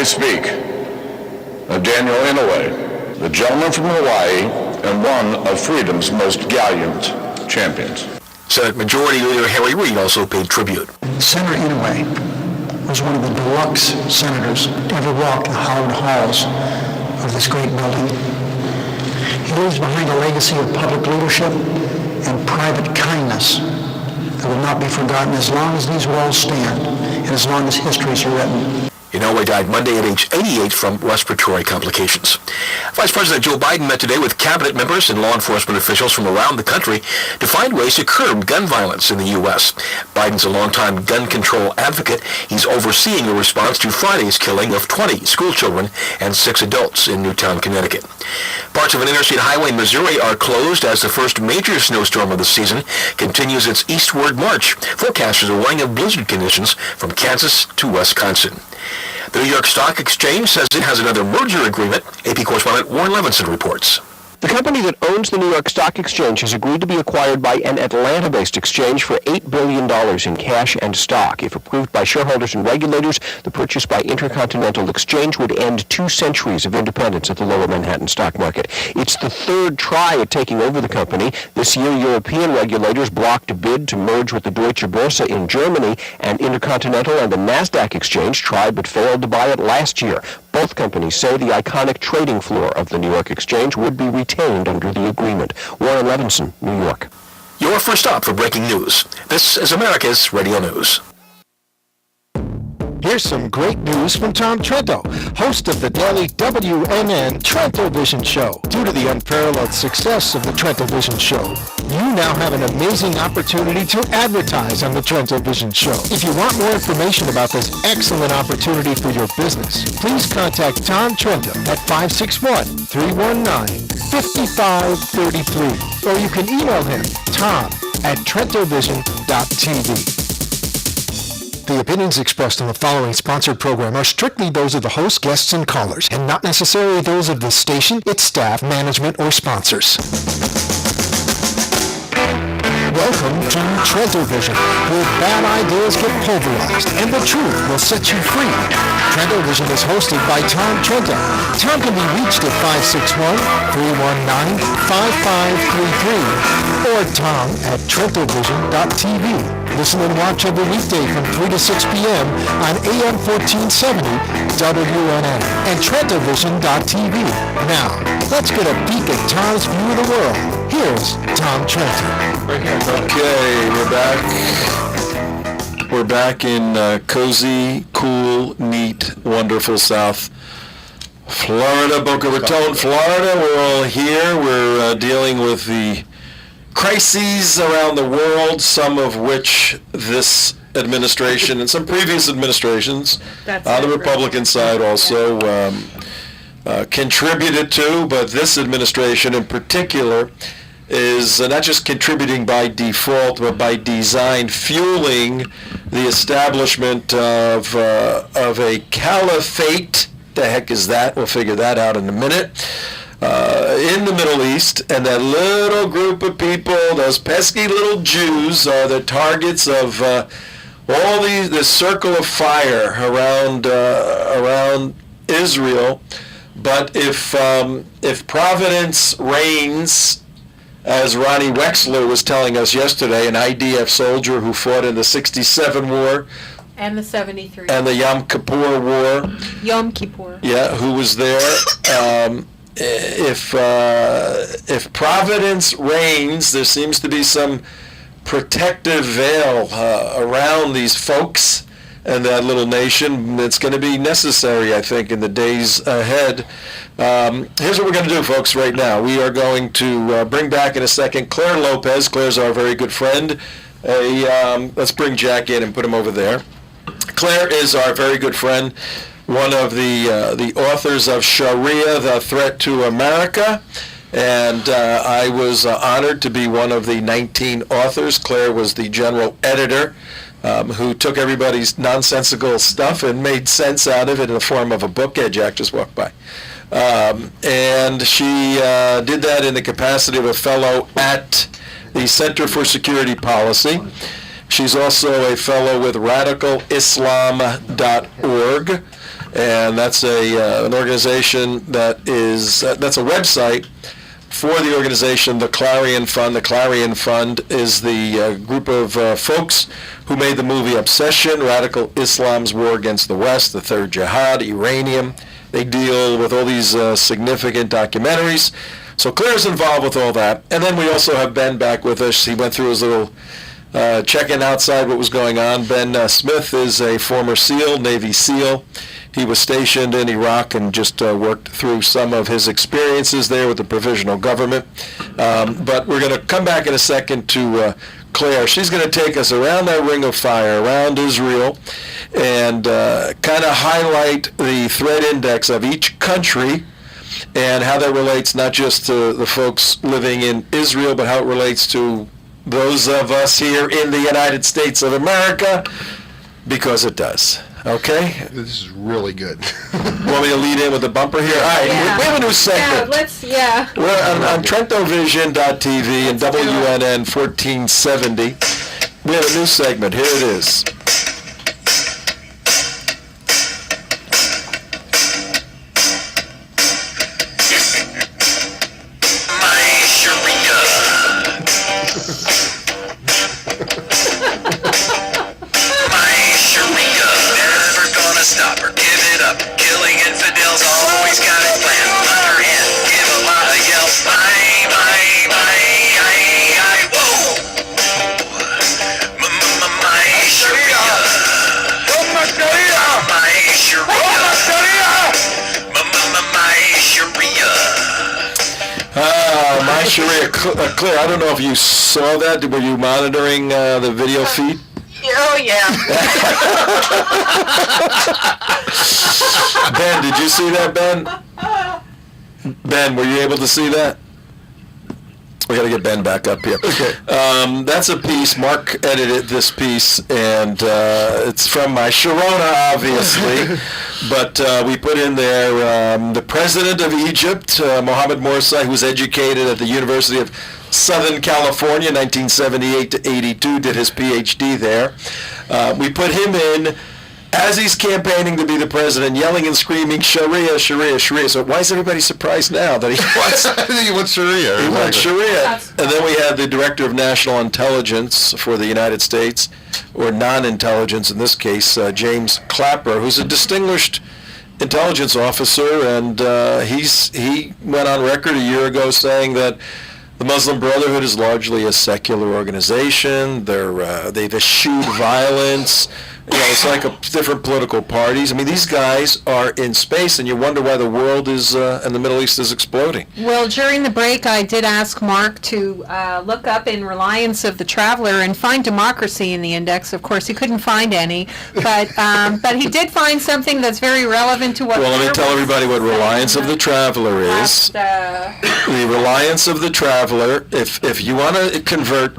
we speak of Daniel Inouye, the gentleman from Hawaii and one of freedom's most gallant champions. Senate Majority Leader Harry Reid also paid tribute. Senator Inouye was one of the deluxe senators to ever walk the hallowed halls of this great building. He leaves behind a legacy of public leadership and private kindness that will not be forgotten as long as these walls stand and as long as histories are written. Inouye died Monday at age 88 from respiratory complications. Vice President Joe Biden met today with cabinet members and law enforcement officials from around the country to find ways to curb gun violence in the U.S. Biden's a longtime gun control advocate. He's overseeing a response to Friday's killing of 20 school children and 6 adults in Newtown, Connecticut. Parts of an interstate highway in Missouri are closed as the first major snowstorm of the season continues its eastward march. Forecasters are warning of blizzard conditions from Kansas to Wisconsin. The New York Stock Exchange says it has another merger agreement. AP correspondent Warren Levinson reports. The company that owns the New York Stock Exchange has agreed to be acquired by an Atlanta-based exchange for $8 billion in cash and stock. If approved by shareholders and regulators, the purchase by Intercontinental Exchange would end 2 centuries of independence at the lower Manhattan stock market. It's the third try at taking over the company. This year, European regulators blocked a bid to merge with the Deutsche Börse in Germany, and Intercontinental and the NASDAQ exchange tried but failed to buy it last year. Both companies say the iconic trading floor of the New York Exchange would be retained under the agreement. Warren Levinson, New York. Your first stop for breaking news. This is America's Radio News. Here's some great news from Tom Trento, host of the daily WNN Trento Vision Show. Due to the unparalleled success of the Trento Vision Show, you now have an amazing opportunity to advertise on the Trento Vision Show. If you want more information about this excellent opportunity for your business, please contact Tom Trento at 561-319-5533, or you can email him, tom@trentovision.tv. The opinions expressed on the following sponsored program are strictly those of the host, guests, and callers, and not necessarily those of the station, its staff, management, or sponsors. Welcome to Trento Vision, where bad ideas get pulverized and the truth will set you free. Trento Vision is hosted by Tom Trento. Tom can be reached at 561-319-5533 or tom@trentovision.tv. Listen and watch every weekday from 3 to 6 p.m. on AM 1470 WNN and trentovision.tv. Now, let's get a peek at Tom's view of the world. Here's Tom Trento. Okay, we're back in cozy, cool, neat, wonderful South Florida, Boca Raton, Florida. We're all here. We're dealing with the crises around the world, some of which this administration and some previous administrations on the Republican side also contributed to, but this administration in particular is not just contributing by default, but by design, fueling the establishment of a caliphate. The heck is that? We'll figure that out in a minute. In the Middle East, and that little group of people, those pesky little Jews, are the targets of all this circle of fire around Israel. But if Providence reigns, as Ronnie Wexler was telling us yesterday, an IDF soldier who fought in the 67 war, and the 73. And the Yom Kippur War. Yom Kippur. Yeah, who was there. If Providence reigns, there seems to be some protective veil around these folks and that little nation. It's going to be necessary, I think, in the days ahead. Here's what we're going to do, folks, right now. We are going to bring back in a second Claire Lopez. Claire's our very good friend. Let's bring Jack in and put him over there. Claire is our very good friend, one of the authors of Sharia, The Threat to America, and I was honored to be one of the 19 authors. Claire was the general editor who took everybody's nonsensical stuff and made sense out of it in the form of a book. Yeah, Jack just walked by. And she did that in the capacity of a fellow at the Center for Security Policy. She's also a fellow with RadicalIslam.org, and that's an organization that is that's a website for the organization, the Clarion Fund. The Clarion Fund is the group of folks who made the movie Obsession, Radical Islam's War Against the West, The Third Jihad, Iranium. They deal with all these significant documentaries. So Claire's involved with all that. And then we also have Ben back with us. He went through his little checking outside what was going on. Ben Smith is a former SEAL, Navy SEAL. He was stationed in Iraq and just worked through some of his experiences there with the provisional government. But we're going to come back in a second to Claire. She's going to take us around that ring of fire, around Israel, and kind of highlight the threat index of each country and how that relates not just to the folks living in Israel, but how it relates to those of us here in the United States of America, because it does. Okay? This is really good. Want me to lead in with the bumper here? All right, we have a new segment. We're on TrentoVision.tv and WNN 1470. We have a new segment. Here it is. Sharia. Claire, I don't know if you saw that. Were you monitoring the video feed? Oh, yeah. Ben, did you see that, Ben? Ben, were you able to see that? We got to get Ben back up here. Okay. That's a piece. Mark edited this piece, and it's from my Sharona, obviously. But we put in there the president of Egypt, Mohammed Morsi, who was educated at the University of Southern California, 1978 to 82, did his PhD there. We put him in as he's campaigning to be the president, yelling and screaming, Sharia, Sharia, Sharia. So why is everybody surprised now that he wants He wants Sharia. he wants Sharia? And then we had the Director of National Intelligence for the United States, or non-intelligence in this case, James Clapper, who's a distinguished intelligence officer, and he went on record a year ago saying that the Muslim Brotherhood is largely a secular organization. They've eschewed violence. It's like different political parties. I mean, these guys are in space, and you wonder why the world is and the Middle East is exploding. Well, during the break, I did ask Mark to look up in Reliance of the Traveler and find democracy in the index. Of course, he couldn't find any, but he did find something that's very relevant to what. Well, let me tell everybody what Reliance of the Traveler is. The Reliance of the Traveler. If you want to convert,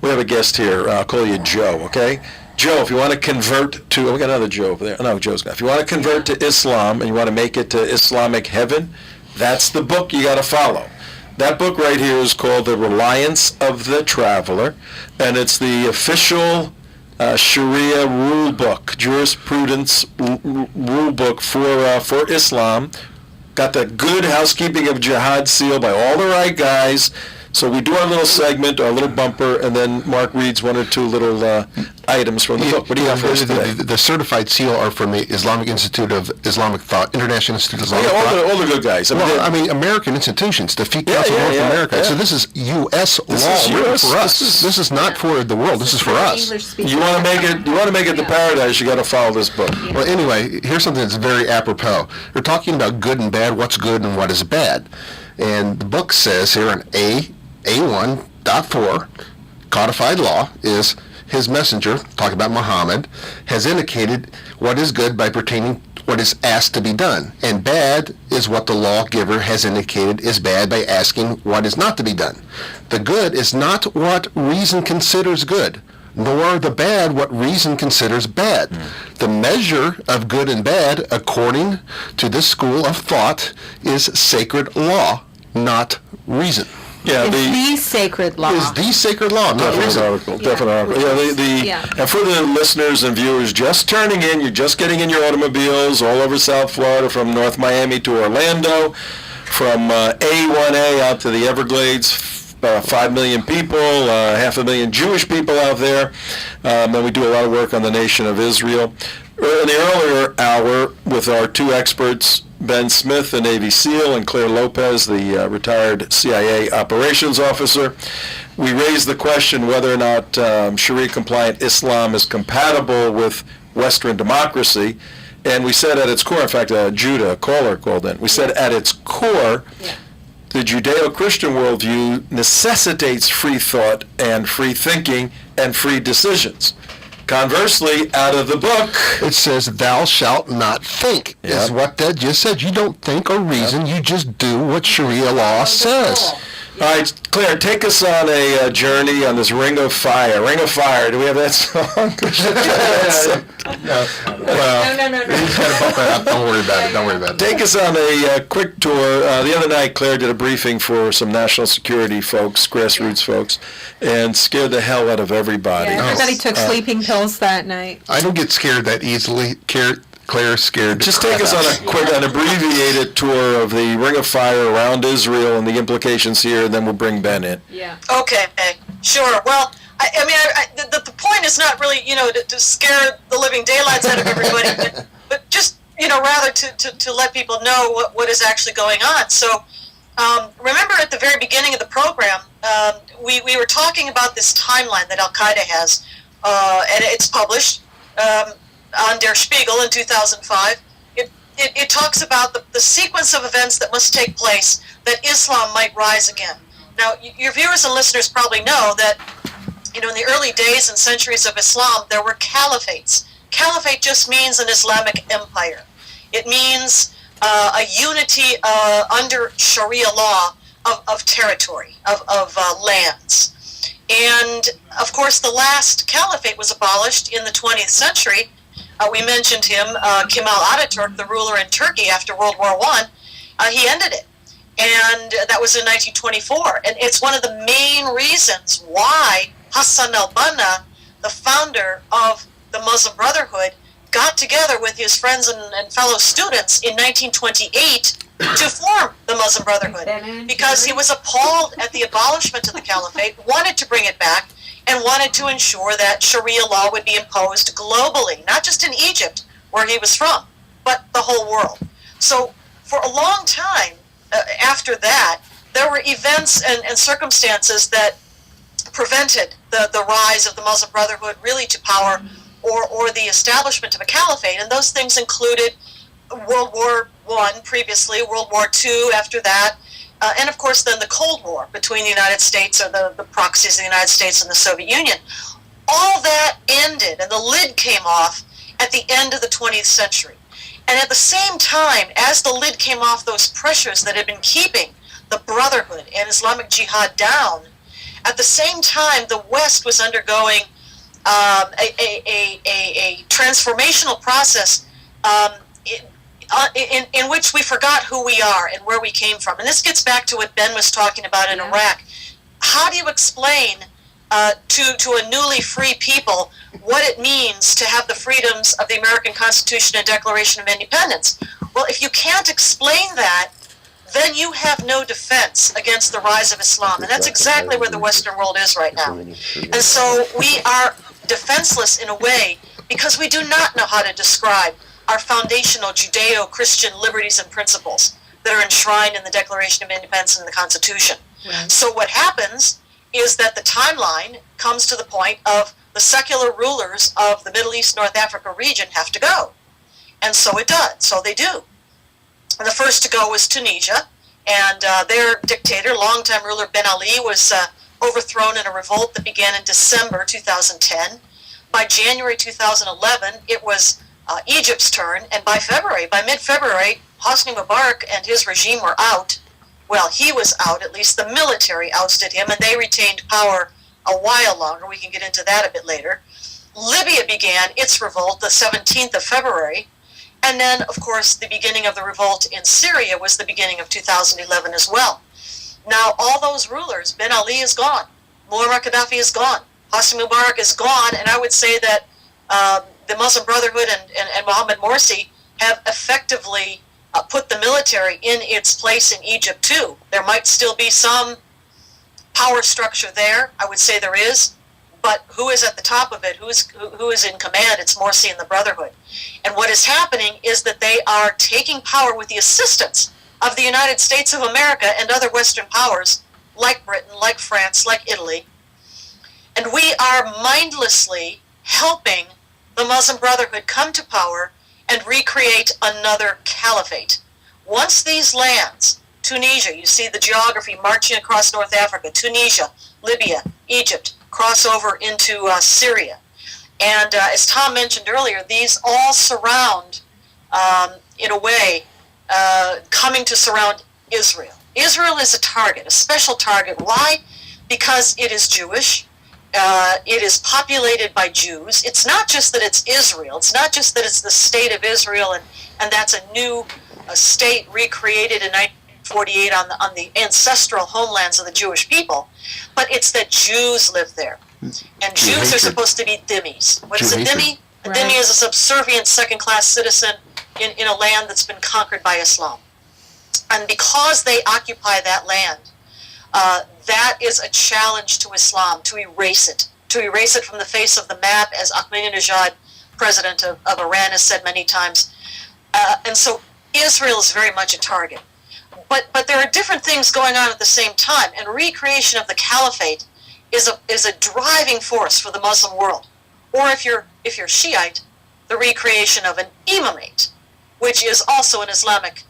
we have a guest here. I'll call you Joe. Okay. Joe, if you want to convert to, we got another Joe over there. No, Joe's got. If you want to convert to Islam and you want to make it to Islamic heaven, that's the book you got to follow. That book right here is called The Reliance of the Traveler, and it's the official Sharia rule book, jurisprudence rule book for Islam. Got the Good Housekeeping of Jihad seal by all the right guys. So we do our little segment, our little bumper, and then Mark reads one or two little items from the book. What do you got for us today? The certified seal are from the Islamic Institute of Islamic Thought, International Institute of Islamic Thought. All the good guys. I mean, American institutions, the Fiqh Council of North America. Yeah. So this is U.S. law for us. This is not for the world. This is for us. You want to make it. You want to make it the paradise. You got to follow this book. Yeah. Well, anyway, here's something that's very apropos. We're talking about good and bad. What's good and what is bad, and the book says here on A1.4, codified law is his messenger, talking about Muhammad, has indicated what is good by pertaining what is asked to be done, and bad is what the lawgiver has indicated is bad by asking what is not to be done. The good is not what reason considers good, nor the bad what reason considers bad. The measure of good and bad, according to this school of thought, is sacred law, not reason. Yeah, It's the sacred law. Is the sacred law, not Definite reason. article. Definite article. Yeah, Yeah. and for the listeners and viewers just turning in, you're just getting in your automobiles all over South Florida, from North Miami to Orlando, from A1A out to the Everglades. 5 million people, 500,000 Jewish people out there, and we do a lot of work on the nation of Israel. In the earlier hour, with our two experts, Ben Smith, the Navy SEAL, and Claire Lopez, the retired CIA operations officer, we raised the question whether or not Sharia-compliant Islam is compatible with Western democracy. And we said at its core, in fact, Judah, a caller, called in, we said at its core, the Judeo-Christian worldview necessitates free thought and free thinking and free decisions. Conversely, out of the book, It says, thou shalt not think, Yep. is what that just said. You don't think or reason, you just do what Sharia law says. all right, Claire, take us on a journey on this Ring of Fire. Ring of Fire, do we have that song? No. Don't worry about it, don't worry about it. Take us on a quick tour. The other night, Claire did a briefing for some national security folks, grassroots folks, and scared the hell out of everybody. Yeah, everybody took sleeping pills that night. I don't get scared that easily. Claire's scared. Just take us on a quick, an abbreviated tour of the Ring of Fire around Israel and the implications here, and then we'll bring Ben in. Yeah. Okay, sure. Well, I mean, the point is not really, to scare the living daylights out of everybody, but just, rather to let people know what is actually going on. So, remember at the very beginning of the program, we were talking about this timeline that Al-Qaeda has, and it's published on Der Spiegel in 2005. It talks about the sequence of events that must take place that Islam might rise again. Now, your viewers and listeners probably know that, in the early days and centuries of Islam, there were caliphates. Caliphate just means an Islamic empire. It means a unity under Sharia law of territory, of lands. And, of course, the last caliphate was abolished in the 20th century. We mentioned him, Kemal Ataturk, the ruler in Turkey after World War I. He ended it. And that was in 1924. And it's one of the main reasons why Hassan al-Banna, the founder of the Muslim Brotherhood, got together with his friends and fellow students in 1928 to form the Muslim Brotherhood, because he was appalled at the abolishment of the caliphate, wanted to bring it back, and wanted to ensure that Sharia law would be imposed globally, not just in Egypt, where he was from, but the whole world. So for a long time after that, there were events and circumstances that prevented the rise of the Muslim Brotherhood really to power, or the establishment of a caliphate. And those things included World War I previously, World War II after that, and of course then the Cold War between the United States, or the proxies of the United States and the Soviet Union. All that ended, and the lid came off at the end of the 20th century. And at the same time, as the lid came off those pressures that had been keeping the Brotherhood and Islamic Jihad down, at the same time the West was undergoing a transformational process in which we forgot who we are and where we came from. And this gets back to what Ben was talking about in Iraq. How do you explain to a newly free people what it means to have the freedoms of the American Constitution and Declaration of Independence? Well, if you can't explain that, then you have no defense against the rise of Islam. And that's exactly where the Western world is right now. And so we are defenseless in a way because we do not know how to describe our foundational Judeo-Christian liberties and principles that are enshrined in the Declaration of Independence and the Constitution. Right. So what happens is that the timeline comes to the point of the secular rulers of the Middle East, North Africa region have to go. And so it does. So they do. And the first to go was Tunisia, and their dictator, longtime ruler Ben Ali, was overthrown in a revolt that began in December 2010. By January 2011, it was Egypt's turn, and by mid-February, Hosni Mubarak and his regime were out. Well, he was out, at least the military ousted him, and they retained power a while longer. We can get into that a bit later. Libya began its revolt the 17th of February, and then, of course, the beginning of the revolt in Syria was the beginning of 2011 as well. Now, all those rulers, Ben Ali is gone, Muammar Gaddafi is gone, Hosni Mubarak is gone, and I would say that the Muslim Brotherhood and Mohammed Morsi have effectively put the military in its place in Egypt too. There might still be some power structure there. I would say there is, but who is at the top of it? Who is in command? It's Morsi and the Brotherhood. And what is happening is that they are taking power with the assistance of the United States of America and other Western powers, like Britain, like France, like Italy. And we are mindlessly helping the Muslim Brotherhood come to power and recreate another caliphate. Once these lands, Tunisia, you see the geography marching across North Africa, Tunisia, Libya, Egypt, cross over into Syria. And as Tom mentioned earlier, these all surround, in a way, coming to surround Israel. Israel is a target, a special target. Why? Because it is Jewish. It is populated by Jews. It's not just that it's Israel. It's not just that it's the state of Israel and that's a new state recreated in 1948 on the ancestral homelands of the Jewish people, but it's that Jews live there. And Jews are supposed to be dhimmis. What is a dhimmi? A dhimmi is a subservient second-class citizen in a land that's been conquered by Islam. And because they occupy that land, that is a challenge to Islam, to erase it from the face of the map, as Ahmadinejad, president of Iran, has said many times. And so Israel is very much a target. But there are different things going on at the same time, and recreation of the caliphate is a driving force for the Muslim world. Or if you're Shiite, the recreation of an imamate, which is also an Islamic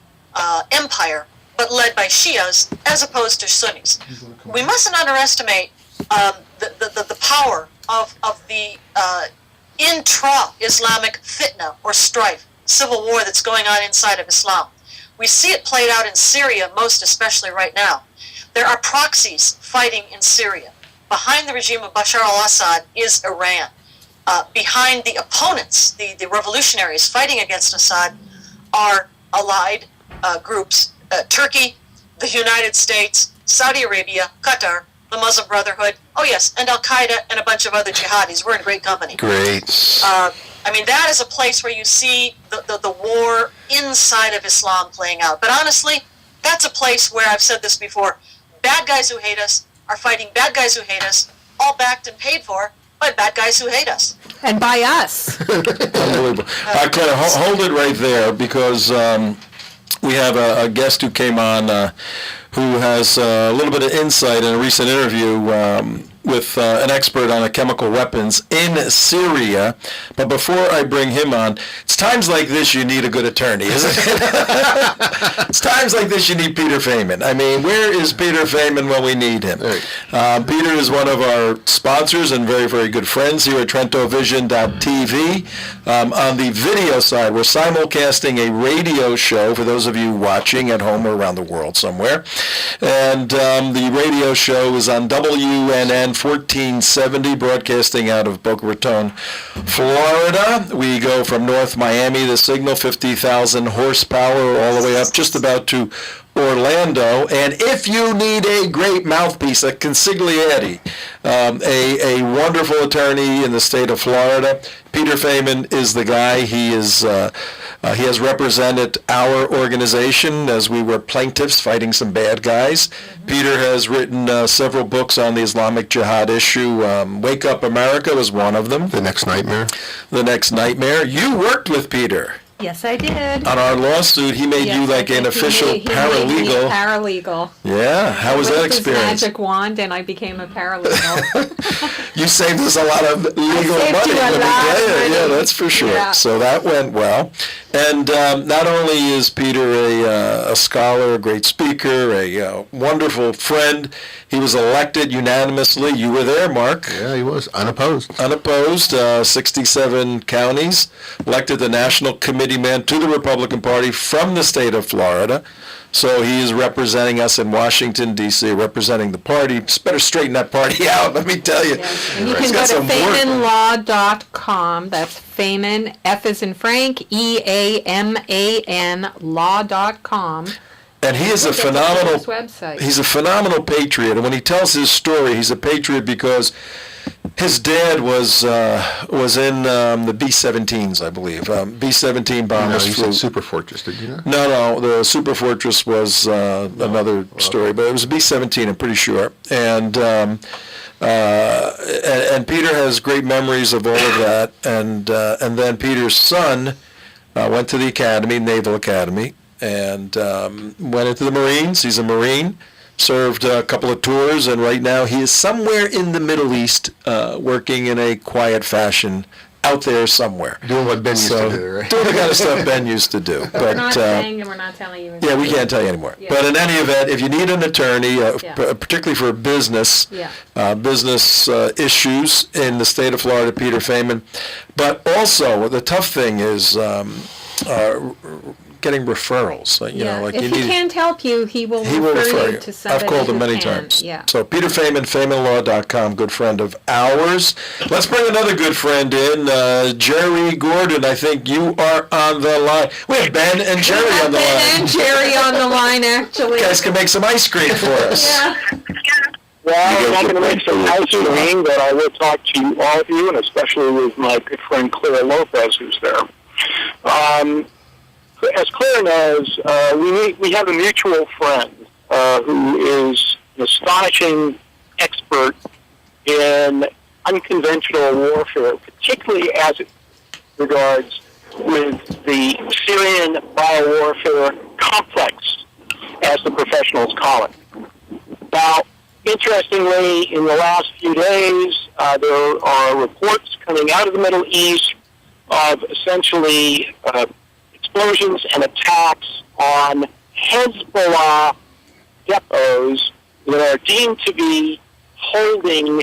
empire, but led by Shias as opposed to Sunnis. We mustn't underestimate the power of the intra-Islamic fitna or strife, civil war that's going on inside of Islam. We see it played out in Syria, most especially right now. There are proxies fighting in Syria. Behind the regime of Bashar al-Assad is Iran. Behind the opponents, the revolutionaries fighting against Assad, are allied groups, Turkey, the United States, Saudi Arabia, Qatar, the Muslim Brotherhood, oh yes, and Al-Qaeda and a bunch of other jihadis. We're in great company. Great. That is a place where you see the war inside of Islam playing out. But honestly, that's a place where, I've said this before, bad guys who hate us are fighting bad guys who hate us, all backed and paid for by bad guys who hate us. And by us. Unbelievable. Claire, hold it right there, because we have a guest who came on who has a little bit of insight in a recent interview with an expert on the chemical weapons in Syria. But before I bring him on, it's times like this you need a good attorney, isn't it? It's times like this you need Peter Feynman. I mean, where is Peter Feynman when we need him? Peter is one of our sponsors and very, very good friends here at TrentoVision.tv. On the video side, we're simulcasting a radio show for those of you watching at home or around the world somewhere. And the radio show is on WNN 1470, broadcasting out of Boca Raton, Florida. We go from North Miami, the signal, 50,000 horsepower, all the way up just about to Orlando. And if you need a great mouthpiece, a consigliere, a wonderful attorney in the state of Florida, Peter Feynman is the guy. He has represented our organization as we were plaintiffs fighting some bad guys. Peter has written several books on the Islamic Jihad issue. Wake Up America was one of them. The Next Nightmare. The Next Nightmare. You worked with Peter. Yes, I did. On our lawsuit, he made you like an official He made me paralegal. paralegal. Yeah, how was that With his experience? magic wand, and I became a paralegal. You saved us a lot of legal saved money. you a let me lot tell of you. money. Yeah, that's for sure. Yeah. So that went well. And not only is Peter a scholar, a great speaker, a wonderful friend, he was elected unanimously. You were there, Mark. Yeah, he was unopposed. Unopposed, 67 counties, elected the national committee man to the Republican Party from the state of Florida. So he is representing us in Washington, D.C., representing the party. Just better straighten that party out, let me tell you. And you can go to FeynmanLaw.com. That's Feynman, F as in Frank, EAMAN, law.com. And he is a Look at phenomenal. his website. He's a phenomenal patriot, and when he tells his story, he's a patriot because his dad was in the B-17s, I believe. B-17 bombers you flew. said Super Fortress, did you know? No, the Super Fortress was another story, but it was a B-17, I'm pretty sure. And Peter has great memories of all of that. And then Peter's son went to the academy, Naval Academy, and went into the Marines. He's a Marine, served a couple of tours, and right now he is somewhere in the Middle East working in a quiet fashion out there somewhere. Doing what Ben used to do, right? Doing the kind of stuff Ben used to do. We're not saying and we're not telling you. Yeah, we can't tell you anymore. Yeah. But in any event, if you need an attorney, particularly for business, business issues in the state of Florida, Peter Feynman. But also, the tough thing is getting referrals. If he can't help you, he will refer you to somebody I've called him who many can. times. Yeah. So Peter Feynman, FeynmanLaw.com, good friend of ours. Let's bring another good friend in, Jerry Gordon. I think you are on the line. We have Ben and Jerry on the line. Ben and Jerry on the line, actually. You guys can make some ice cream for us. Yeah. Well, I'm not going to make some ice cream, but I will talk to all of you, and especially with my good friend Clara Lopez, who's there. As Claire knows, we have a mutual friend who is an astonishing expert in unconventional warfare, particularly as it regards with the Syrian biowarfare complex, as the professionals call it. Now, interestingly, in the last few days, there are reports coming out of the Middle East of essentially explosions and attacks on Hezbollah depots that are deemed to be holding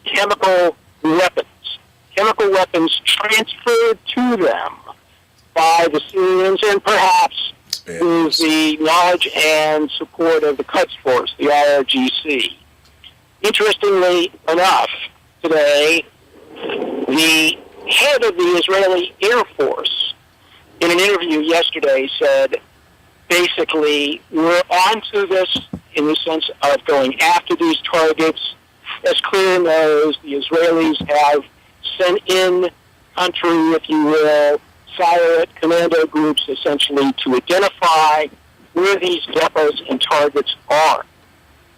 chemical weapons transferred to them by the Syrians and perhaps with the knowledge and support of the Quds Force, the IRGC. Interestingly enough, today, the head of the Israeli Air Force, in an interview yesterday, said, basically, we're onto this in the sense of going after these targets. As Claire knows, the Israelis have sent in country, if you will, silent commando groups, essentially, to identify where these depots and targets are.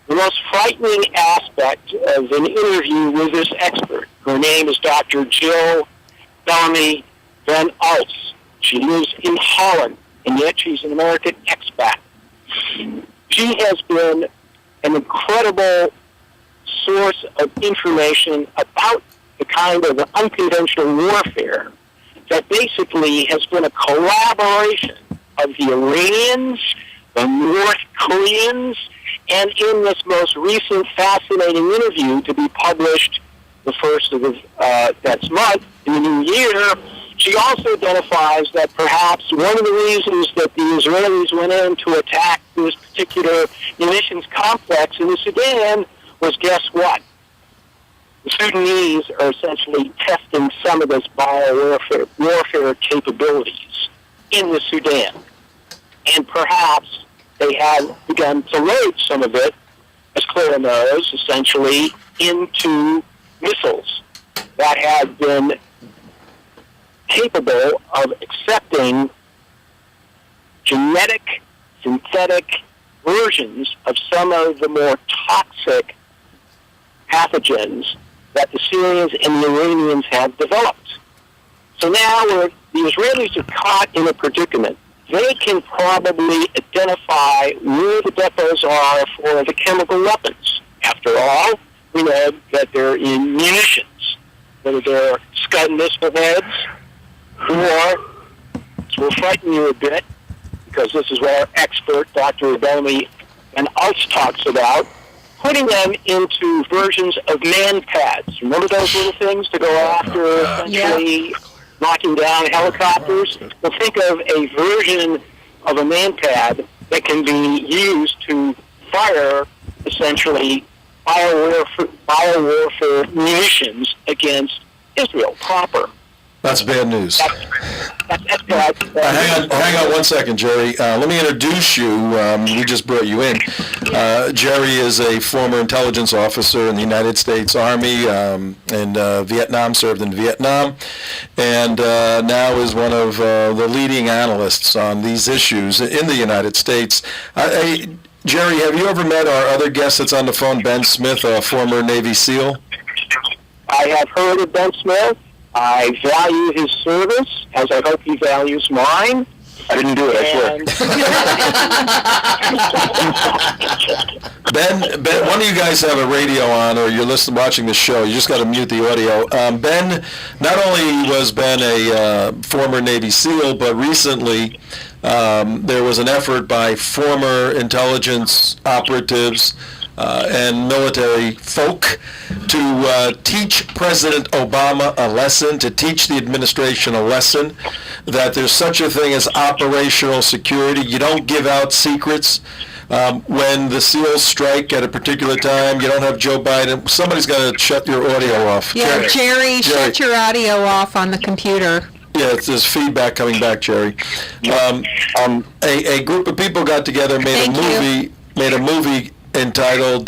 The most frightening aspect of an interview with this expert, her name is Dr. Jill Bellamy Van Alts. She lives in Holland, and yet she's an American expat. She has been an incredible source of information about the kind of unconventional warfare that basically has been a collaboration of the Iranians, the North Koreans, and in this most recent fascinating interview to be published the first of next month in the new year, she also identifies that perhaps one of the reasons that the Israelis went in to attack this particular munitions complex in the Sudan was, guess what? The Sudanese are essentially testing some of this warfare capabilities in the Sudan. And perhaps they have begun to load some of it, as Clara knows, essentially into missiles that have been capable of accepting genetic, synthetic versions of some of the more toxic pathogens that the Syrians and the Iranians have developed. So now the Israelis are caught in a predicament. They can probably identify where the depots are for the chemical weapons. After all, we know that they're in munitions, whether they're Scud missile heads, or, this will frighten you a bit, because this is what our expert, Dr. Bellamy and Alts talks about, putting them into versions of man pads. Remember those little things to go after, essentially knocking down helicopters? Well, think of a version of a man pad that can be used to fire, essentially, biowarfare munitions against Israel proper. That's bad news. That's correct. Hang on 1 second, Jerry. Let me introduce you. We just brought you in. Jerry is a former intelligence officer in the United States Army and Vietnam, served in Vietnam, and now is one of the leading analysts on these issues in the United States. Jerry, have you ever met our other guest that's on the phone, Ben Smith, a former Navy SEAL? I have heard of Ben Smith. I value his service, as I hope he values mine. I didn't do it, I swear. Ben, one of you guys have a radio on, or you're watching the show. You just got to mute the audio. Ben, not only was Ben a former Navy SEAL, but recently there was an effort by former intelligence operatives and military folk to teach President Obama a lesson, to teach the administration a lesson, that there's such a thing as operational security. You don't give out secrets. When the SEALs strike at a particular time, you don't have Joe Biden. Somebody's got to shut your audio off. Yeah, Jerry, shut your audio off on the computer. Yeah, there's feedback coming back, Jerry. A group of people got together, made a movie entitled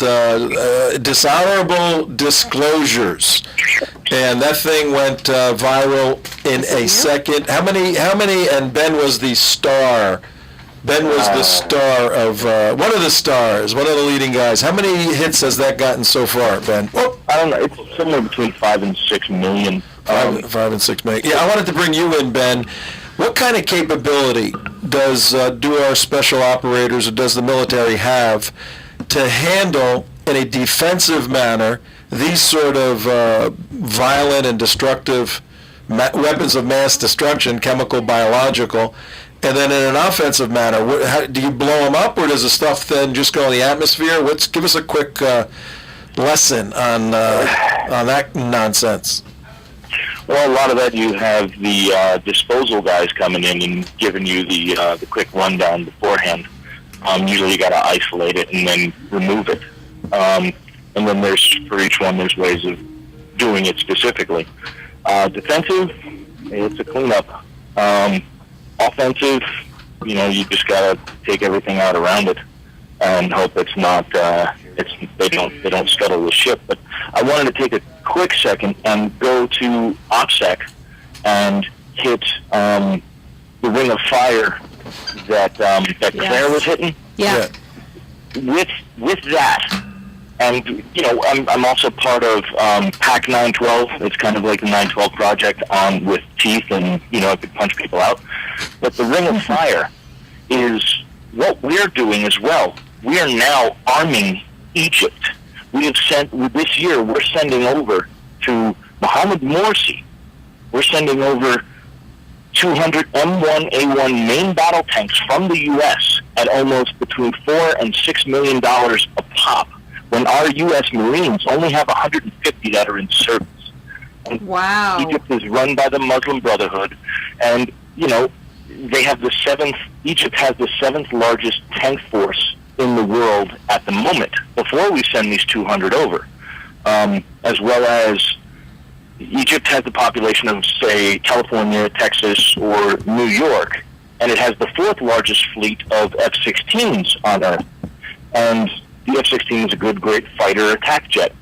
Dishonorable Disclosures, and that thing went viral in a second. How many? And Ben was the star. Ben was the star of one of the stars, one of the leading guys. How many hits has that gotten so far, Ben? Well, I don't know. It's somewhere between 5 and 6 million. 5 and 6 million. Yeah, I wanted to bring you in, Ben. What kind of capability does do our special operators or does the military have to handle in a defensive manner these sort of violent and destructive weapons of mass destruction, chemical, biological, and then in an offensive manner? Do you blow them up, or does the stuff then just go in the atmosphere? Give us a quick lesson on that nonsense. Well, a lot of that you have the disposal guys coming in and giving you the quick rundown beforehand. Usually you got to isolate it and then remove it. And then for each one, there's ways of doing it specifically. Defensive, it's a cleanup. Offensive, you just got to take everything out around it and hope it's not, they don't scuttle the ship. But I wanted to take a quick second and go to OPSEC and hit the ring of fire that Claire was hitting. Yeah. With that, and I'm also part of PAC 912. It's kind of like the 912 project with teeth, and I could punch people out. But the ring of fire is what we're doing as well. We are now arming Egypt. This year we're sending over to Mohammed Morsi. We're sending over 200 M1A1 main battle tanks from the U.S. at almost between $4 and $6 million a pop, when our U.S. Marines only have 150 that are in service. And wow. Egypt is run by the Muslim Brotherhood, and they have Egypt has the 7th largest tank force in the world at the moment, before we send these 200 over, as well as Egypt has the population of, say, California, Texas, or New York, and it has the 4th largest fleet of F-16s on Earth. And the F-16 is a great fighter attack jet.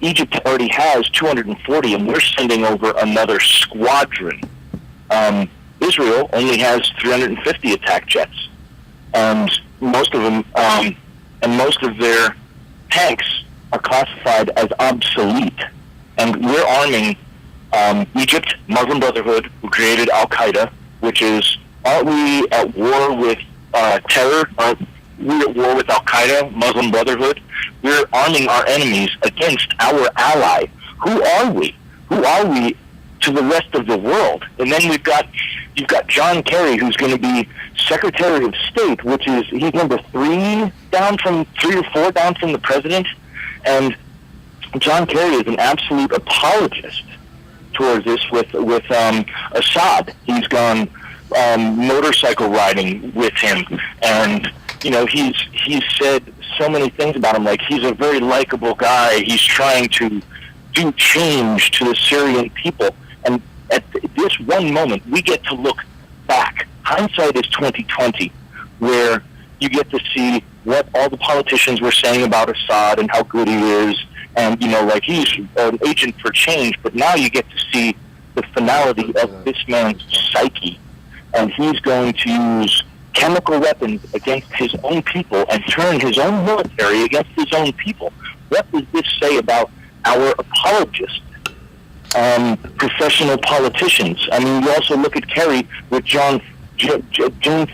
Egypt already has 240, and we're sending over another squadron. Israel only has 350 attack jets, and most of them, and most of their tanks are classified as obsolete. And we're arming Egypt, Muslim Brotherhood, who created Al-Qaeda, which is, aren't we at war with terror? Aren't we at war with Al-Qaeda, Muslim Brotherhood? We're arming our enemies against our ally. Who are we? Who are we to the rest of the world? And then you've got John Kerry, who's going to be Secretary of State, which is, he's number 3 or 4 down from the president. And John Kerry is an absolute apologist towards this with Assad. He's gone motorcycle riding with him, and he's said so many things about him, like he's a very likable guy. He's trying to do change to the Syrian people, and at this one moment, we get to look back. Hindsight is 20/20, where you get to see what all the politicians were saying about Assad and how good he is, and like he's an agent for change. But now you get to see the finality of this man's psyche, and he's going to use chemical weapons against his own people and turn his own military against his own people. What does this say about our apologists, professional politicians? I mean, you also look at Kerry with Jane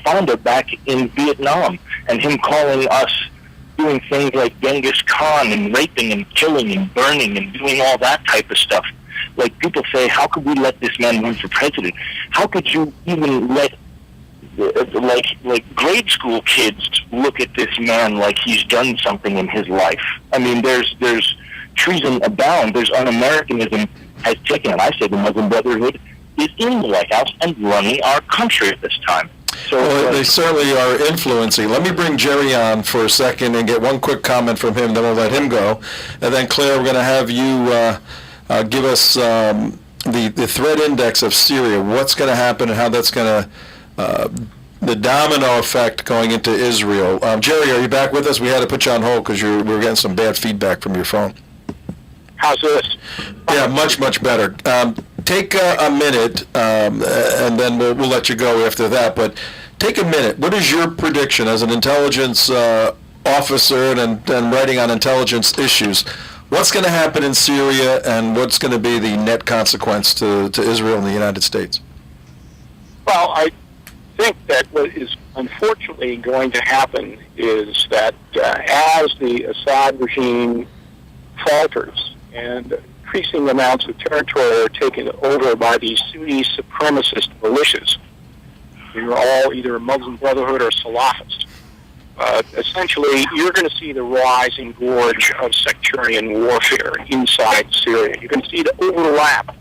Fonda back in Vietnam, and him calling us doing things like Genghis Khan and raping and killing and burning and doing all that type of stuff. Like, people say, how could we let this man run for president? How could you even let like grade school kids look at this man like he's done something in his life? I mean, there's treason abound. There's un-Americanism has taken it. I say the Muslim Brotherhood is in the White House and running our country at this time. So they certainly are influencing. Let me bring Jerry on for a second and get one quick comment from him, then we'll let him go. And then, Claire, we're going to have you give us the threat index of Syria, what's going to happen and how that's going to, the domino effect going into Israel. Jerry, are you back with us? We had to put you on hold because we were getting some bad feedback from your phone. How's this? Yeah, much better. Take a minute, and then we'll let you go after that. But take a minute. What is your prediction as an intelligence officer and writing on intelligence issues? What's going to happen in Syria, and what's going to be the net consequence to Israel and the United States? Well, I think that what is unfortunately going to happen is that as the Assad regime falters and increasing amounts of territory are taken over by these Sunni supremacist militias, who are all either Muslim Brotherhood or Salafist, essentially you're going to see the rising gorge of sectarian warfare inside Syria. You're going to see the overlap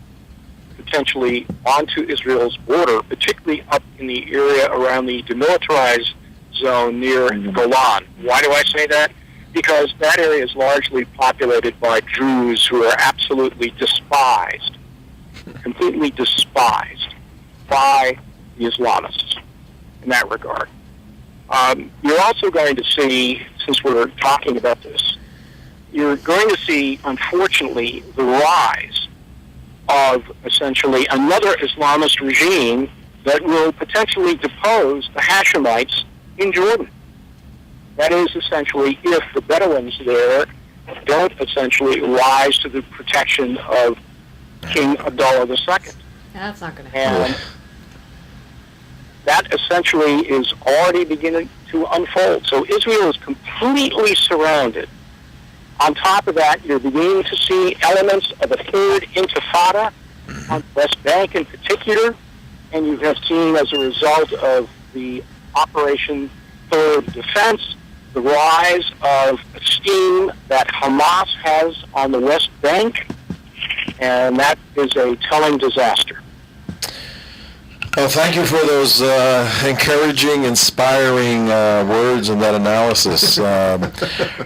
potentially onto Israel's border, particularly up in the area around the demilitarized zone near Golan. Why do I say that? Because that area is largely populated by Druze who are absolutely despised, completely despised by the Islamists in that regard. You're also going to see, since we're talking about this, you're going to see, unfortunately, the rise of essentially another Islamist regime that will potentially depose the Hashemites in Jordan. That is essentially if the Bedouins there don't essentially rise to the protection of King Abdullah II. That's not going to happen. And that essentially is already beginning to unfold. So Israel is completely surrounded. On top of that, you're beginning to see elements of a third intifada on the West Bank in particular, and you have seen as a result of the Operation Third Defense, the rise of esteem that Hamas has on the West Bank, and that is a telling disaster. Well, thank you for those encouraging, inspiring words and that analysis. All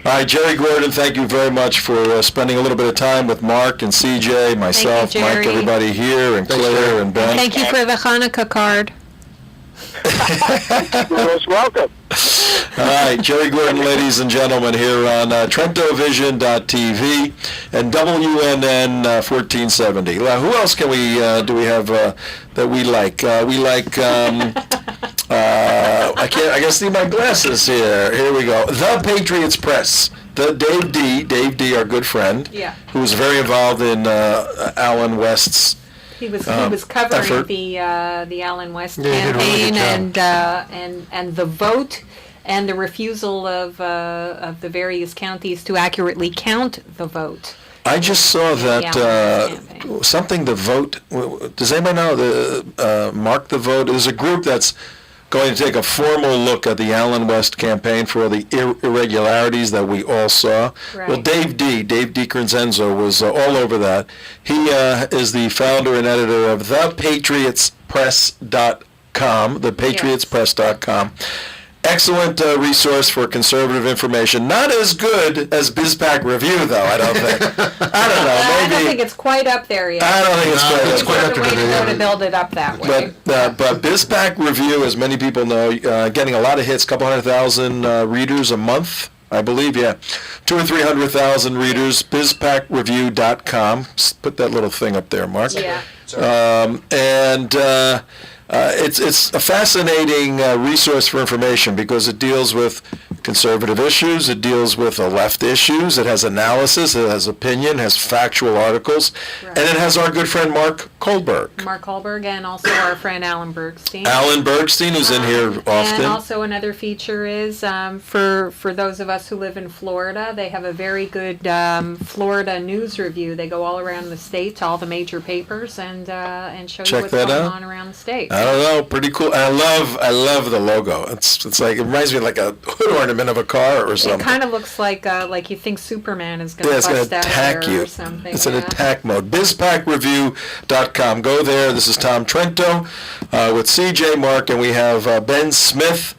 right, Jerry Gordon, thank you very much for spending a little bit of time with Mark and CJ, myself, Thank you, Mike, Jerry. everybody here, and Claire and Ben. Thank you for the Hanukkah card. You're most welcome. All right, Jerry Gordon, ladies and gentlemen, here on TrentoVision.tv and WNN 1470. Who else can we do we have that we like? We like. I guess need my glasses here. Here we go. The Patriots Press. The Dave D, our good friend, Yeah. who was very involved in Alan West's. He was covering effort. the Alan West Yeah, he did a really campaign good and the vote and the refusal of the various counties to accurately count the vote. I just saw that Alan West campaign. something the vote. Does anybody know the Mark the Vote? There's a group that's going to take a formal look at the Alan West campaign for the irregularities that we all saw. Right. Well, Dave D. Crescenzo was all over that. He is the founder and editor of thepatriotspress.com, thepatriotspress.com. Excellent resource for conservative information. Not as good as BizPac Review, though, I don't think. I don't know, I maybe. don't think it's quite up there yet. I don't think it's quite it's up quite there. up There's a way to there. go to build it up that way. But BizPac Review, as many people know, getting a lot of hits, couple 100,000 readers a month, I believe, yeah. 200,000 or 300,000 readers, bizpacreview.com. Put that little thing up there, Mark. Yeah. It's a fascinating resource for information because it deals with conservative issues, it deals with the left issues, it has analysis, it has opinion, has factual articles, Right. and it has our good friend Mark Kohlberg. Mark Kohlberg and also our friend Alan Bergstein. Alan Bergstein, who's in here often. And also another feature is for those of us who live in Florida, they have a very good Florida news review. They go all around the state to all the major papers and show Check you what's that going out. on around the state. I don't know, pretty cool. I love the logo. It's like, it reminds me of like a hood ornament of a car or It something. kind of looks like you think Superman is going Yeah, to it's going bust to out attack of there you. or something. It's in yeah. attack mode. BizPacReview.com. Go there. This is Tom Trento with CJ Mark, and we have Ben Smith,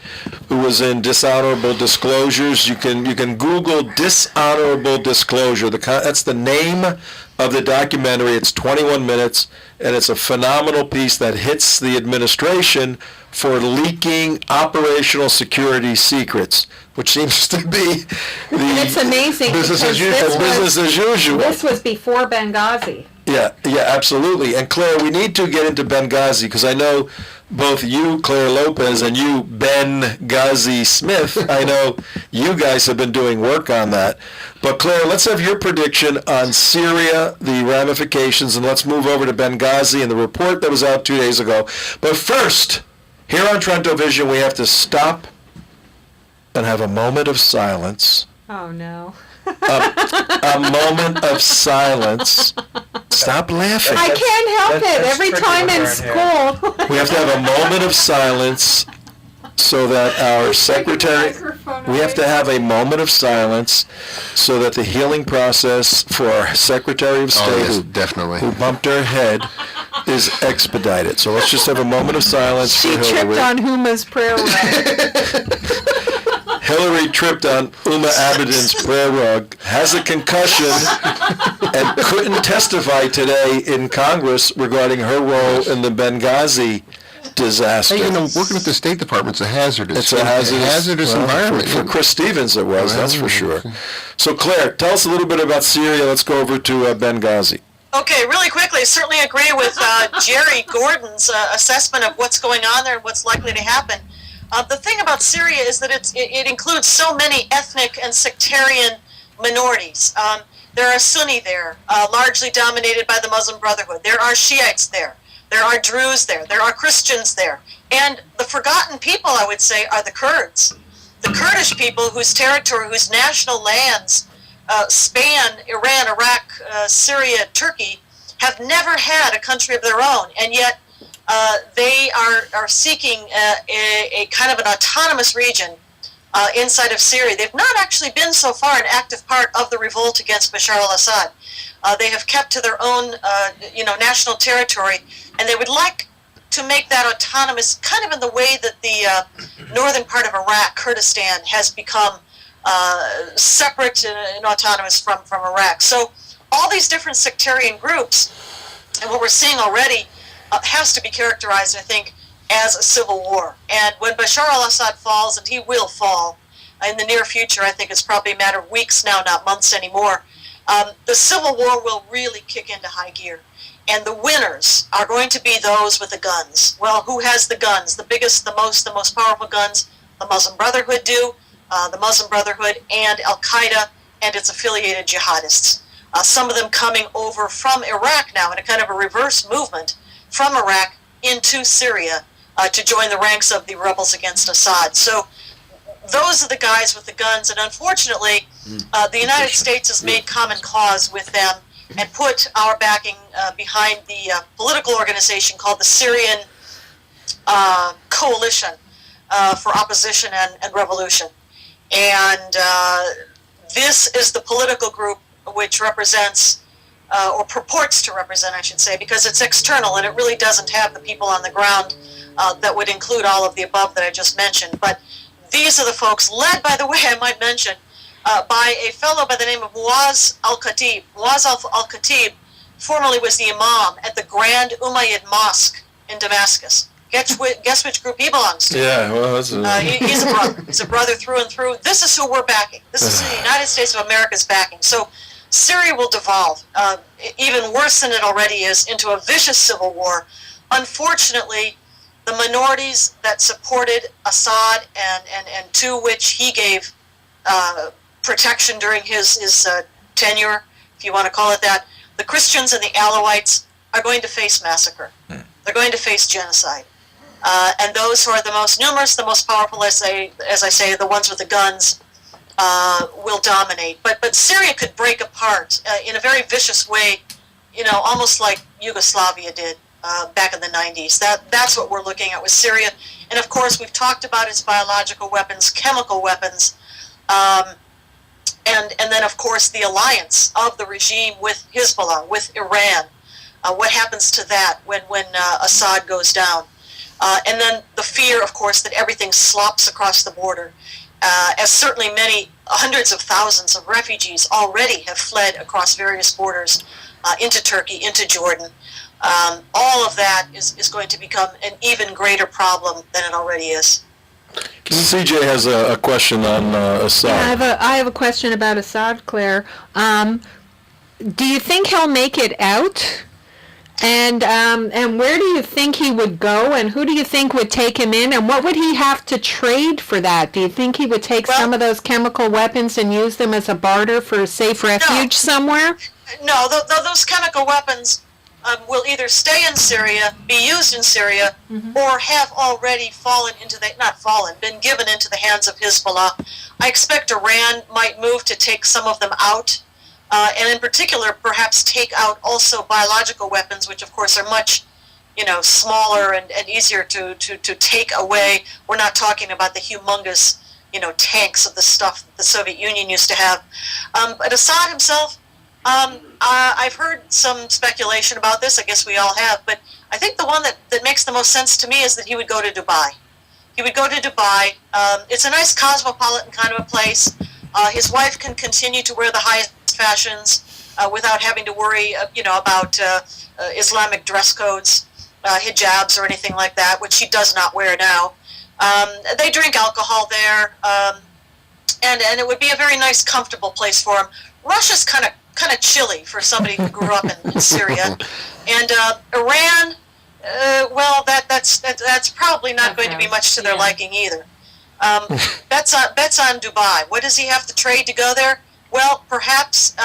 who was in Dishonorable Disclosures. You can Google Dishonorable Disclosure. That's the name of the documentary. It's 21 minutes, and it's a phenomenal piece that hits the administration for leaking operational security secrets, which seems to be And it's the amazing business because as usual. this was before Benghazi. Yeah, absolutely. And Claire, we need to get into Benghazi because I know both you, Claire Lopez, and you, Ben Ghazi Smith, I know you guys have been doing work on that. But Claire, let's have your prediction on Syria, the ramifications, and let's move over to Benghazi and the report that was out 2 days ago. But first, here on Trento Vision, we have to stop and have a moment of silence. Oh no. A moment of silence. Stop laughing. I can't help it. that's Every tricky time when in we're in school. We have to have a moment of silence so that our secretary, we have to have a moment of silence so that the healing process for our Secretary of State Oh, yes, who definitely. bumped her head is expedited. So let's just have a moment of silence She for tripped Hillary. on Huma's prayer rug. Hillary tripped on Uma Abedin's prayer rug, has a concussion, and couldn't testify today in Congress regarding her role in the Benghazi disaster. Hey, working at the State Department's a hazardous. It's a hazardous well, environment. For Chris Stevens it was, that's for sure. Okay. So Claire, tell us a little bit about Syria. Let's go over to Benghazi. Okay, really quickly, certainly agree with Jerry Gordon's assessment of what's going on there and what's likely to happen. The thing about Syria is that it includes so many ethnic and sectarian minorities. There are Sunni there, largely dominated by the Muslim Brotherhood. There are Shiites there. There are Druze there. There are Christians there. And the forgotten people, I would say, are the Kurds. The Kurdish people whose territory, whose national lands span Iran, Iraq, Syria, Turkey, have never had a country of their own. And yet they are seeking a kind of an autonomous region inside of Syria. They've not actually been so far an active part of the revolt against Bashar al-Assad. They have kept to their own, national territory, and they would like to make that autonomous, kind of in the way that the northern part of Iraq, Kurdistan, has become separate and autonomous from Iraq. So all these different sectarian groups, and what we're seeing already, has to be characterized, I think, as a civil war. And when Bashar al-Assad falls, and he will fall in the near future, I think it's probably a matter of weeks now, not months anymore, the civil war will really kick into high gear. And the winners are going to be those with the guns. Well, who has the guns? The biggest, the most powerful guns? The Muslim Brotherhood do. The Muslim Brotherhood and Al-Qaeda and its affiliated jihadists. Some of them coming over from Iraq now in a kind of a reverse movement from Iraq into Syria to join the ranks of the rebels against Assad. So those are the guys with the guns, and unfortunately, the United States has made common cause with them and put our backing behind the political organization called the Syrian Coalition for Opposition and Revolution. And this is the political group which represents, or purports to represent, I should say, because it's external and it really doesn't have the people on the ground that would include all of the above that I just mentioned. But these are the folks, led, by the way, I might mention, by a fellow by the name of Muaz al-Khatib. Muaz al-Khatib formerly was the imam at the Grand Umayyad Mosque in Damascus. Guess which group he belongs to? Yeah, well, that's He's a brother. He's a brother through and through. This is who we're backing. This is who the United States of America's backing. So Syria will devolve, even worse than it already is, into a vicious civil war. Unfortunately, the minorities that supported Assad and to which he gave protection during his tenure, if you want to call it that, the Christians and the Alawites are going to face massacre. They're going to face genocide. And those who are the most numerous, the most powerful, as I say, the ones with the guns, will dominate. But Syria could break apart in a very vicious way, almost like Yugoslavia did back in the 90s. That's what we're looking at with Syria. And of course, we've talked about its biological weapons, chemical weapons, and then of course the alliance of the regime with Hezbollah, with Iran. What happens to that when Assad goes down? And then the fear, of course, that everything slops across the border, as certainly many hundreds of thousands of refugees already have fled across various borders into Turkey, into Jordan. All of that is going to become an even greater problem than it already is. CJ has a question on Assad. I have a question about Assad, Claire. Do you think he'll make it out? And where do you think he would go, and who do you think would take him in, and what would he have to trade for that? Do you think he would take some of those chemical weapons and use them as a barter for a safe refuge somewhere? No, those chemical weapons will either stay in Syria, be used in Syria, or have already been given into the hands of Hezbollah. I expect Iran might move to take some of them out. And in particular, perhaps take out also biological weapons, which of course are much, smaller and easier to take away. We're not talking about the humongous, tanks of the stuff that the Soviet Union used to have. But Assad himself, I've heard some speculation about this. I guess we all have. But I think the one that makes the most sense to me is that he would go to Dubai. He would go to Dubai. It's a nice cosmopolitan kind of a place. His wife can continue to wear the highest fashions without having to worry, about Islamic dress codes, hijabs, or anything like that, which she does not wear now. They drink alcohol there, and it would be a very nice, comfortable place for him. Russia's kind of chilly for somebody who grew up in Syria, and Iran, that's probably not going to be much to their liking either. Bets on Dubai. What does he have to trade to go there? Well, perhaps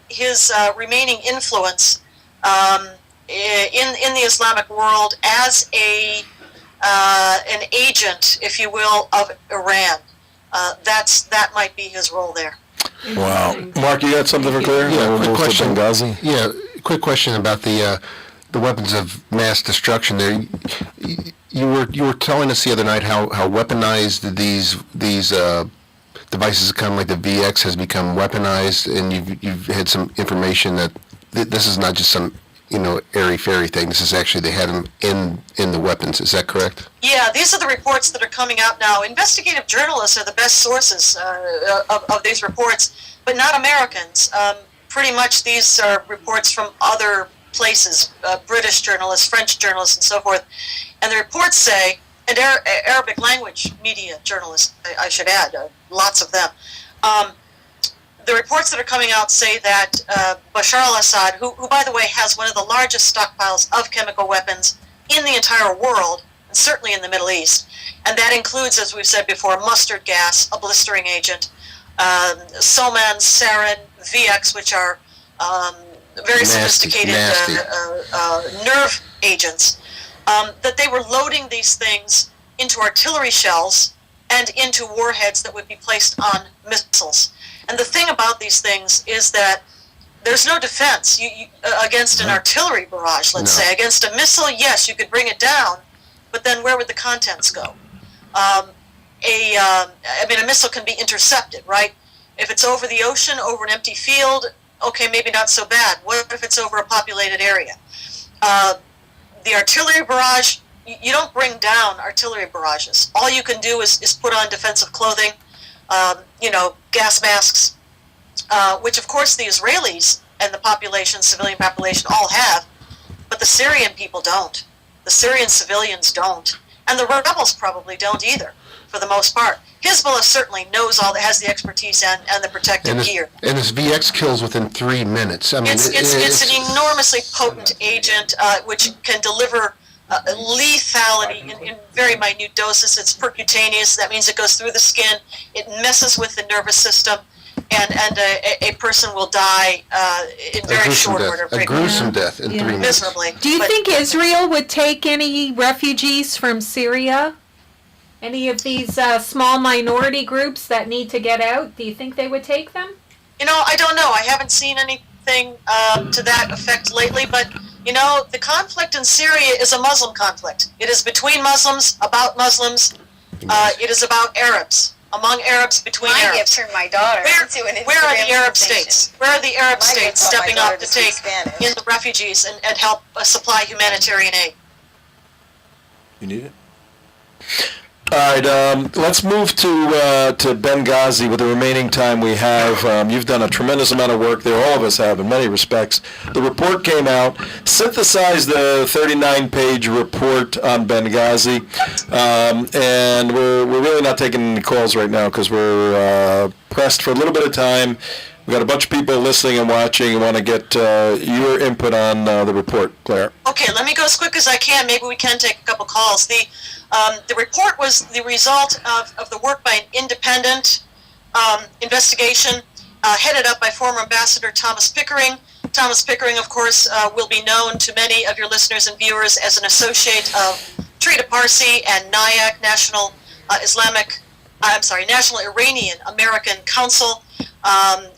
his remaining influence in the Islamic world as an agent, if you will, of Iran. That might be his role there. Wow, Mark, you got something for Claire? Yeah, quick question. Benghazi. Yeah, quick question about the weapons of mass destruction. There, you were telling us the other night how weaponized these devices have come, like the VX has become weaponized, and you've had some information that this is not just some airy-fairy thing. This is actually, they had them in the weapons. Is that correct? Yeah, these are the reports that are coming out now. Investigative journalists are the best sources of these reports, but not Americans. Pretty much these are reports from other places, British journalists, French journalists, and so forth. And the reports say, and Arabic language media journalists, I should add, lots of them. The reports that are coming out say that Bashar al-Assad, who by the way has one of the largest stockpiles of chemical weapons in the entire world, and certainly in the Middle East, and that includes, as we've said before, mustard gas, a blistering agent, Soman, sarin, VX, which are very sophisticated nerve agents, that they were loading these things into artillery shells and into warheads that would be placed on missiles. And the thing about these things is that there's no defense against an artillery barrage, let's say. Against a missile, yes, you could bring it down, but then where would the contents go? A missile can be intercepted, right? If it's over the ocean, over an empty field, okay, maybe not so bad. What if it's over a populated area? The artillery barrage, you don't bring down artillery barrages. All you can do is put on defensive clothing, gas masks, which of course the Israelis and the population, civilian population, all have, but the Syrian people don't. The Syrian civilians don't. And the rebels probably don't either, for the most part. Hezbollah certainly knows has the expertise and the protective gear. And this VX kills within 3 minutes. I mean, It's an enormously potent agent which can deliver lethality in very minute doses. It's percutaneous. That means it goes through the skin. It messes with the nervous system, and a person will die in very short order. A gruesome death in 3 minutes. Miserably. Do you think Israel would take any refugees from Syria? Any of these small minority groups that need to get out? Do you think they would take them? I don't know. I haven't seen anything to that effect lately, but the conflict in Syria is a Muslim conflict. It is between Muslims, about Muslims. It is about Arabs, among Arabs, between Arabs. Gift for my daughter. Where are the Arab states? Where are the Arab states stepping up to take in the refugees and help supply humanitarian aid? You need it? All right, let's move to Benghazi with the remaining time we have. You've done a tremendous amount of work there. All of us have in many respects. The report came out, synthesized the 39-page report on Benghazi, and we're really not taking any calls right now because we're pressed for a little bit of time. We've got a bunch of people listening and watching and want to get your input on the report, Claire. Okay, let me go as quick as I can. Maybe we can take a couple calls. The report was the result of the work by an independent investigation headed up by former Ambassador Thomas Pickering. Thomas Pickering, of course, will be known to many of your listeners and viewers as an associate of Trita Parsi and NIAC, National Iranian American Council,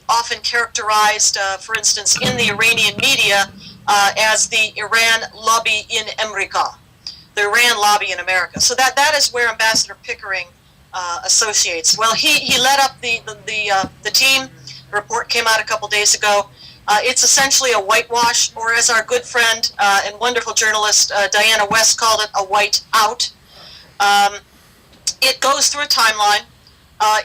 often characterized, for instance, in the Iranian media as the Iran lobby in America, the Iran lobby in America. So that is where Ambassador Pickering associates. Well, he led up the team. The report came out a couple days ago. It's essentially a whitewash, or as our good friend and wonderful journalist Diana West called it, a white out. It goes through a timeline.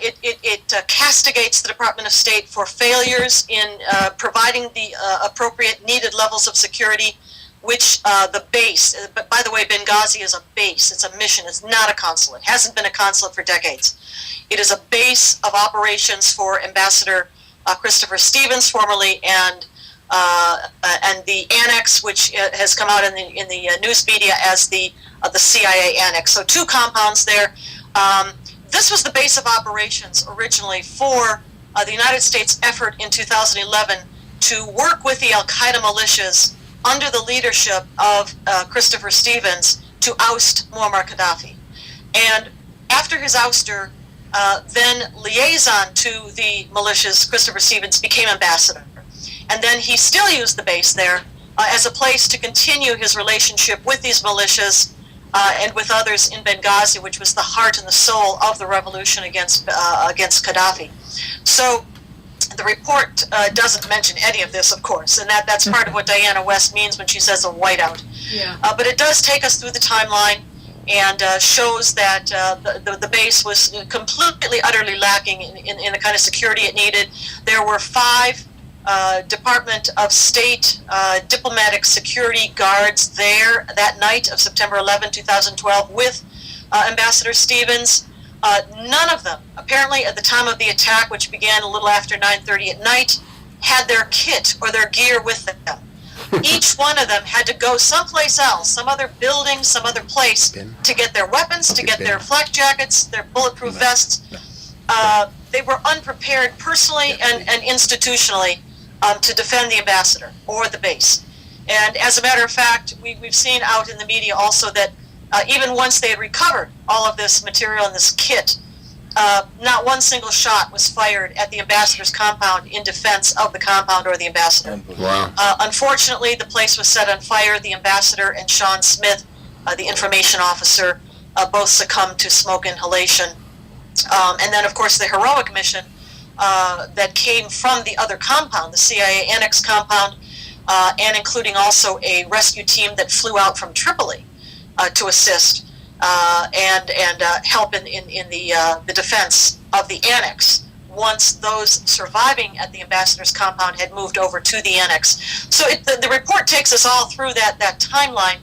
It castigates the Department of State for failures in providing the appropriate needed levels of security, which the base, but by the way, Benghazi is a base. It's a mission. It's not a consulate. It hasn't been a consulate for decades. It is a base of operations for Ambassador Christopher Stevens, formerly, and the annex, which has come out in the news media as the CIA annex. So 2 compounds there. This was the base of operations originally for the United States effort in 2011 to work with the Al-Qaeda militias under the leadership of Christopher Stevens to oust Muammar Gaddafi. And after his ouster, then liaison to the militias, Christopher Stevens became ambassador. And then he still used the base there as a place to continue his relationship with these militias and with others in Benghazi, which was the heart and the soul of the revolution against Gaddafi. So the report doesn't mention any of this, of course, and that's part of what Diana West means when she says a whiteout. Yeah. But it does take us through the timeline and shows that the base was completely, utterly lacking in the kind of security it needed. There were 5 Department of State diplomatic security guards there that night of September 11, 2012 with Ambassador Stevens. None of them, apparently at the time of the attack, which began a little after 9:30 at night, had their kit or their gear with them. Each one of them had to go someplace else, some other building, some other place, to get their weapons, to get their flak jackets, their bulletproof vests. They were unprepared personally and institutionally to defend the ambassador or the base. And as a matter of fact, we've seen out in the media also that even once they had recovered all of this material and this kit, not one single shot was fired at the ambassador's compound in defense of the compound or the ambassador. Wow. Unfortunately, the place was set on fire. The ambassador and Sean Smith, the information officer, both succumbed to smoke inhalation. And then, of course, the heroic mission that came from the other compound, the CIA annex compound, and including also a rescue team that flew out from Tripoli to assist and help in the defense of the annex once those surviving at the ambassador's compound had moved over to the annex. So the report takes us all through that timeline.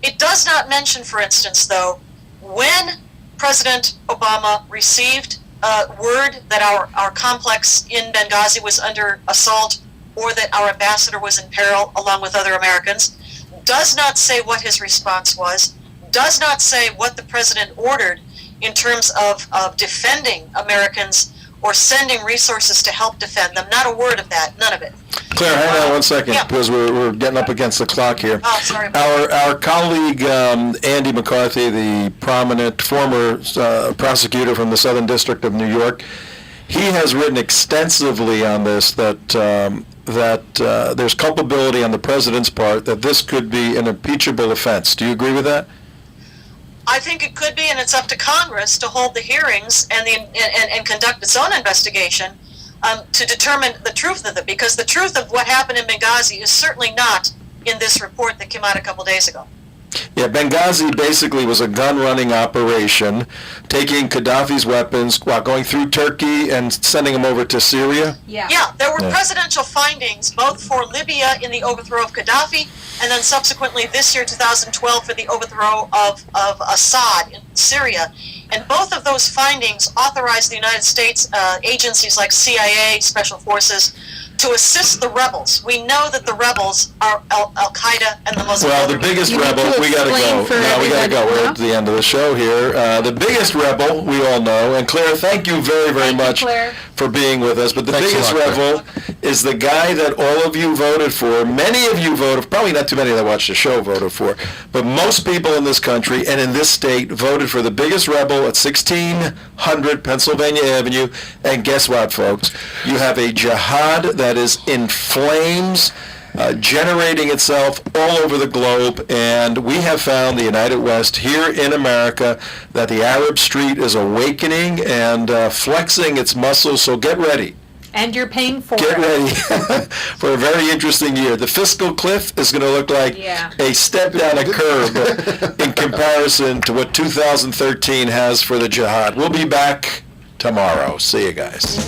It does not mention, for instance, though, when President Obama received word that our complex in Benghazi was under assault or that our ambassador was in peril along with other Americans, does not say what his response was, does not say what the president ordered in terms of defending Americans or sending resources to help defend them. Not a word of that, none of it. Claire, hang on one second, Yeah. because we're getting up against the clock here. Oh, sorry about Our colleague Andy McCarthy, the prominent former prosecutor from the Southern District of New York, he has written extensively on this that there's culpability on the president's part, that this could be an impeachable offense. Do you agree with that? I think it could be, and it's up to Congress to hold the hearings and conduct its own investigation to determine the truth of it, because the truth of what happened in Benghazi is certainly not in this report that came out a couple days ago. Yeah, Benghazi basically was a gun-running operation, taking Gaddafi's weapons while going through Turkey and sending them over to Syria. Yeah, there were presidential findings both for Libya in the overthrow of Gaddafi, and then subsequently this year, 2012, for the overthrow of Assad in Syria. And both of those findings authorized the United States agencies like CIA, Special Forces, to assist the rebels. We know that the rebels are Al-Qaeda and the Muslim Well, the biggest rebel, we gotta go. No, we gotta go. We're at the end of the show here. The biggest rebel, we all know, and Claire, thank you very, very much for being with us. But the biggest rebel is the guy that all of you voted for. Many of you voted, probably not too many that watched the show voted for, but most people in this country and in this state voted for the biggest rebel at 1600 Pennsylvania Avenue. And guess what, folks? You have a jihad that is in flames, generating itself all over the globe, and we have found, the United West here in America, that the Arab street is awakening and flexing its muscles, so get ready. And you're paying for Get it. ready for a very interesting year. The fiscal cliff is going to look like a step down a curve in comparison to what 2013 has for the jihad. We'll be back tomorrow. See you guys.